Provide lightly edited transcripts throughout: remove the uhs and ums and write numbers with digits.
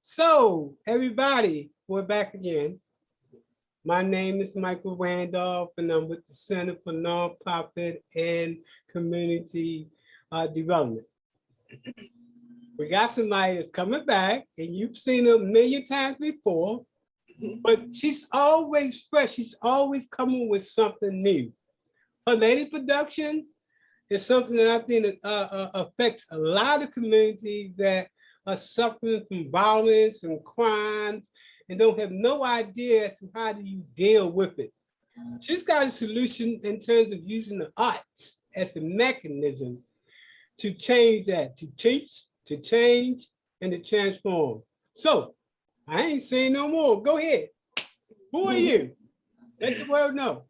So, everybody, we're back again. My name is Michael Randolph, and I'm with the Center for Nonprofit and Community Development. We got somebody that's coming back, and you've seen her a million times before, but she's always fresh. She's always coming with something new. Her latest production is something that I think affects a lot of communities that are suffering from violence and crimes and don't have no idea as to how do you deal with it. She's got a solution in terms of using the arts as a mechanism to change that, to teach, to change, and to transform. So I ain't saying no more. Go ahead. Who are you? Let the world know.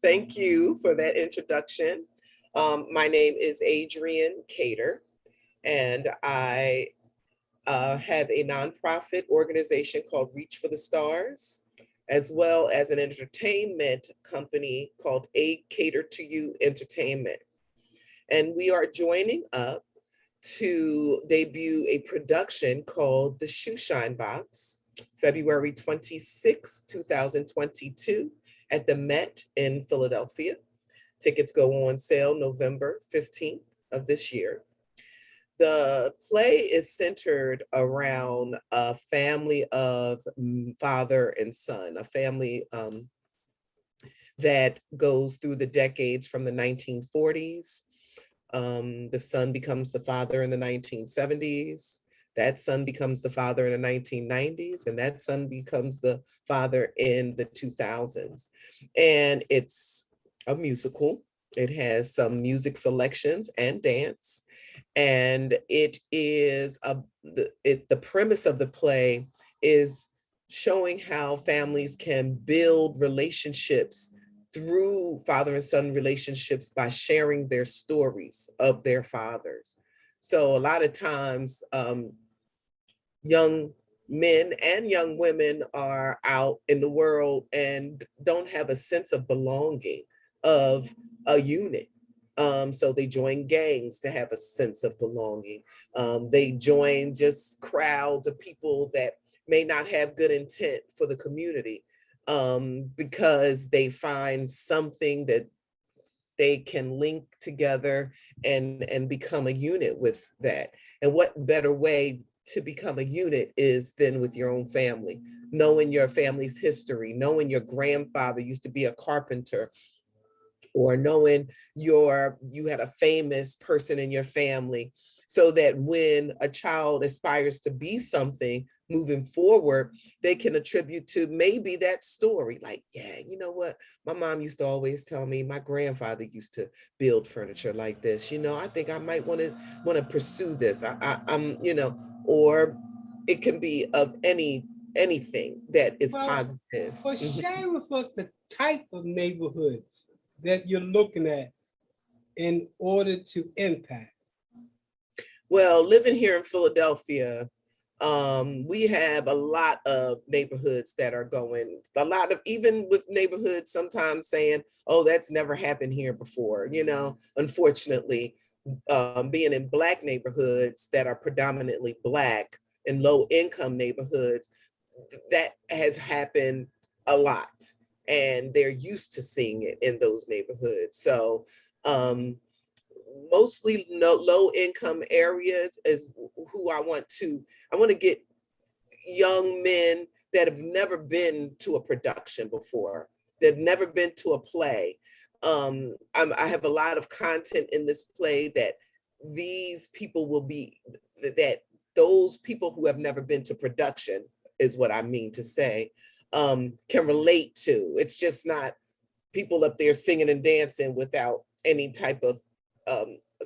Thank you for that introduction. My name is Adrienne Cater, and I have a nonprofit organization called Reach for the Stars, as well as an entertainment company called A Cater to You Entertainment. And we are joining up to debut a production called The Shoe Shine Box, February 26, 2022 at the Met in Philadelphia. Tickets go on sale November 15th of this year. The play is centered around a family of father and son, a family that goes through the decades from the 1940s. The son becomes the father in the 1970s. That son becomes the father in the 1990s, and that son becomes the father in the 2000s. And it's a musical. It has some music selections and dance. And it is the premise of the play is showing how families can build relationships through father and son relationships by sharing their stories of their fathers. So a lot of times, young men and young women are out in the world and don't have a sense of belonging, of a unit. So they join gangs to have a sense of belonging. They join just crowds of people that may not have good intent for the community, because they find something that they can link together and become a unit with that. And what better way to become a unit is than with your own family, knowing your family's history, knowing your grandfather used to be a carpenter, or knowing you had a famous person in your family, so that when a child aspires to be something moving forward, they can attribute to maybe that story. Like, yeah, you know what? My mom used to always tell me my grandfather used to build furniture like this. I think I might want to pursue this. I'm, or it can be of anything that is positive. Well, share with us the type of neighborhoods that you're looking at in order to impact. Well, living here in Philadelphia, we have a lot of neighborhoods that are going, a lot of, even with neighborhoods sometimes saying, oh, that's never happened here before. Unfortunately, being in Black neighborhoods that are predominantly Black and low income neighborhoods, that has happened a lot. And they're used to seeing it in those neighborhoods. So mostly low income areas is who I want to get young men that have never been to a production before, that have never been to a play. I have a lot of content in this play that these people will be, that those people who have never been to production is what I mean to say, can relate to. It's just not people up there singing and dancing without any type of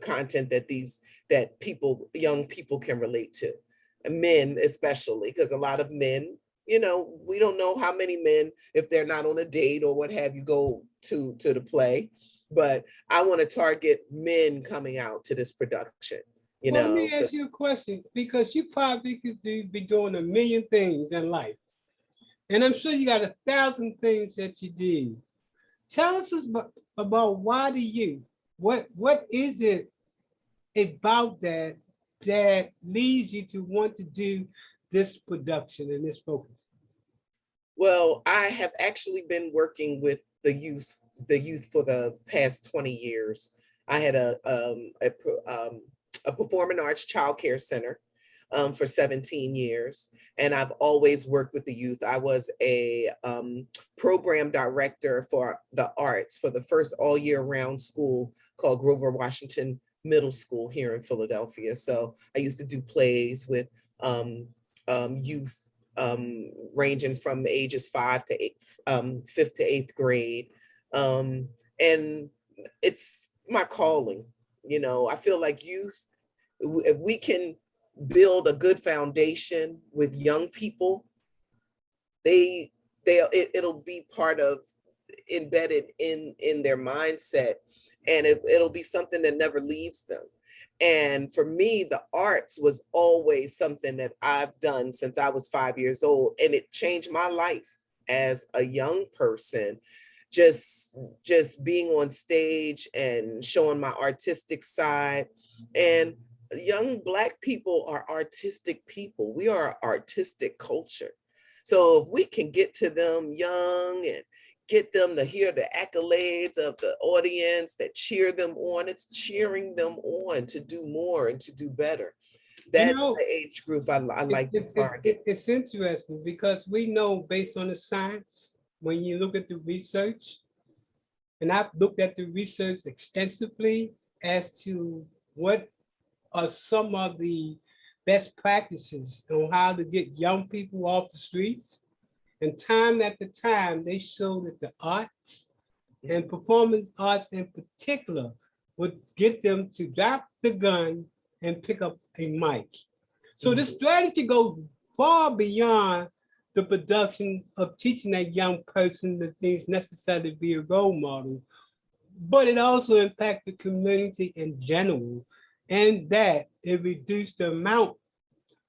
content that young people can relate to, and men especially, because a lot of men, we don't know how many men, if they're not on a date or what have you, go to the play. But I want to target men coming out to this production. Let me ask you a question, because you probably could be doing a million things in life, and I'm sure you got 1,000 things that you did. Tell us about why do you? What is it about that leads you to want to do this production and this focus? Well, I have actually been working with the youth for the past 20 years. I had a performing arts childcare center for 17 years, and I've always worked with the youth. I was a program director for the arts for the first all year round school called Grover Washington Middle School here in Philadelphia. So I used to do plays with youth ranging from ages 5th to 8th grade. And it's my calling. You know, I feel like youth, if we can build a good foundation with young people, it'll be part of embedded in their mindset, and it'll be something that never leaves them. And for me, the arts was always something that I've done since I was 5 years old, and it changed my life as a young person. Just being on stage and showing my artistic side. And young Black people are artistic people. We are an artistic culture. So if we can get to them young and get them to hear the accolades of the audience that cheer them on, it's cheering them on to do more and to do better. You That's know, the age group I like to target. it's interesting because we know based on the science, when you look at the research, and I've looked at the research extensively as to what are some of the best practices on how to get young people off the streets. And time after time, they show that the arts and performance arts in particular would get them to drop the gun and pick up a mic. So this strategy goes far beyond the production of teaching a young person the things necessary to be a role model, but it also impacts the community in general, and that it reduced the amount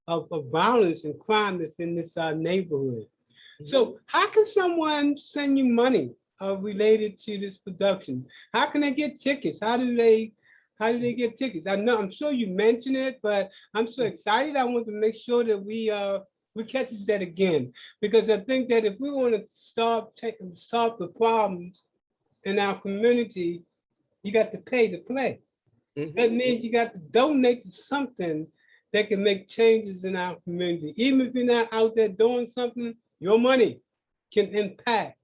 of violence and crime that's in this neighborhood. So how can someone send you money related to this production? How can they get tickets? How do they get tickets? I know I'm sure you mentioned it, but I'm so excited. I want to make sure that we catch that again, because I think that if we want to solve the problems in our community, you got to pay to play. That means you got to donate to something that can make changes in our community. Even if you're not out there doing something, your money can impact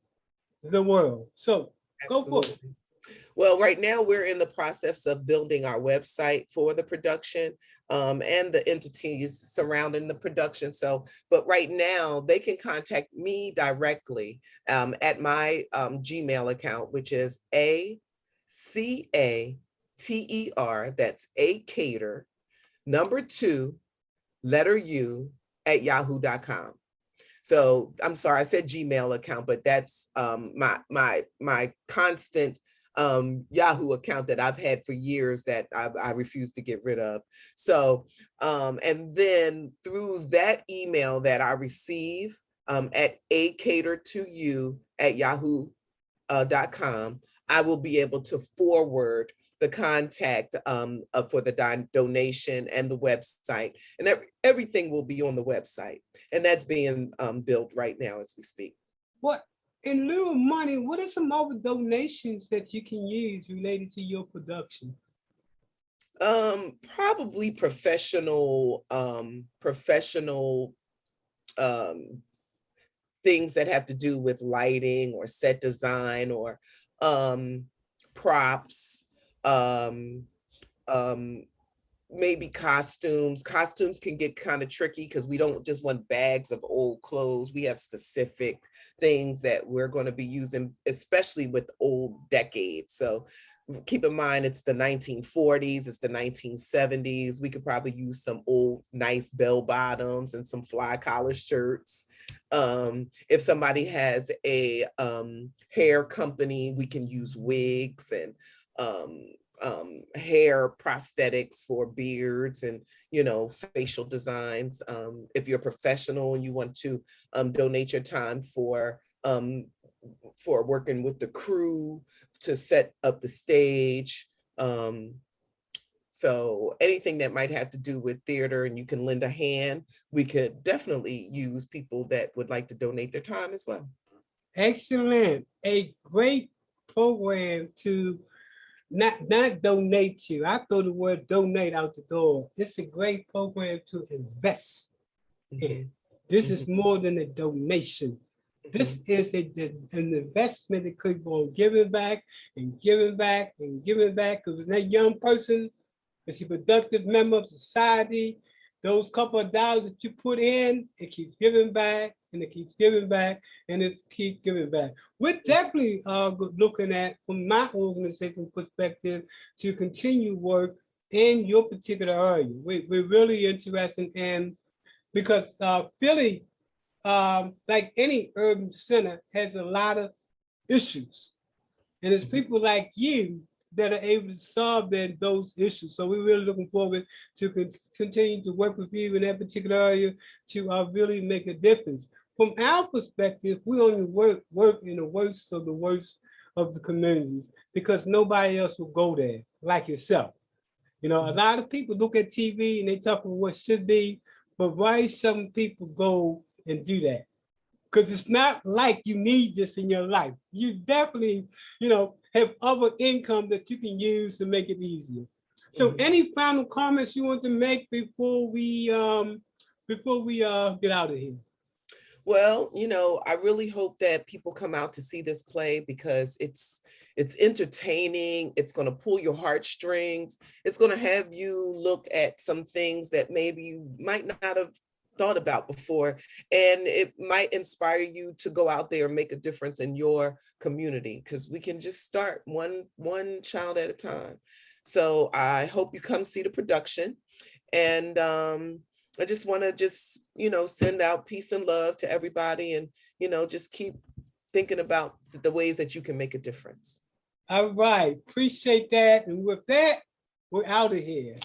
the world. So go for it. Absolutely. Well, right now we're in the process of building our website for the production and the entities surrounding the production. So, but right now they can contact me directly at my Gmail account, which is ACATER, that's A Cater, number 2, letter U, at yahoo.com. So I'm sorry, I said Gmail account, but that's my constant Yahoo account that I've had for years that I refuse to get rid of. So, and then through that email that I receive at acater2u at yahoo.com, I will be able to forward the contact for the donation and the website, and everything will be on the website, and that's being built right now as we speak. What in lieu of money, what are some other donations that you can use related to your production? Probably professional things that have to do with lighting or set design or props, um, maybe costumes. Costumes can get kind of tricky because we don't just want bags of old clothes. We have specific things that we're going to be using, especially with old decades. So keep in mind, it's the 1940s, it's the 1970s. We could probably use some old, nice bell bottoms and some fly collar shirts. If somebody has a hair company, we can use wigs and hair prosthetics for beards and, you know, facial designs. If you're a professional and you want to donate your time for working with the crew to set up the stage. So anything that might have to do with theater and you can lend a hand, we could definitely use people that would like to donate their time as well. Excellent. A great program to not donate to. I throw the word donate out the door. It's a great program to invest in. This is more than a donation. This is an investment that could go on giving back and giving back and giving back. Because that young person is a productive member of society. Those couple of dollars that you put in, it keeps giving back and it keeps giving back and it keeps giving back. We're definitely looking at, from my organization perspective, to continue work in your particular area. We're really interested in, because Philly, like any urban center, has a lot of issues. And it's people like you that are able to solve those issues. So we're really looking forward to continue to work with you in that particular area to really make a difference. From our perspective, we only work in the worst of the communities, because nobody else will go there like yourself. You know, a lot of people look at TV and they talk about what should be, but why some people go and do that? Because it's not like you need this in your life. You definitely, have other income that you can use to make it easier. So any final comments you want to make before we get out of here? Well, I really hope that people come out to see this play, because it's entertaining. It's going to pull your heartstrings. It's going to have you look at some things that maybe you might not have thought about before, and it might inspire you to go out there and make a difference in your community, because we can just start one child at a time. So I hope you come see the production, and I just want to send out peace and love to everybody, and just keep thinking about the ways that you can make a difference. All right, appreciate that. And with that, we're out of here.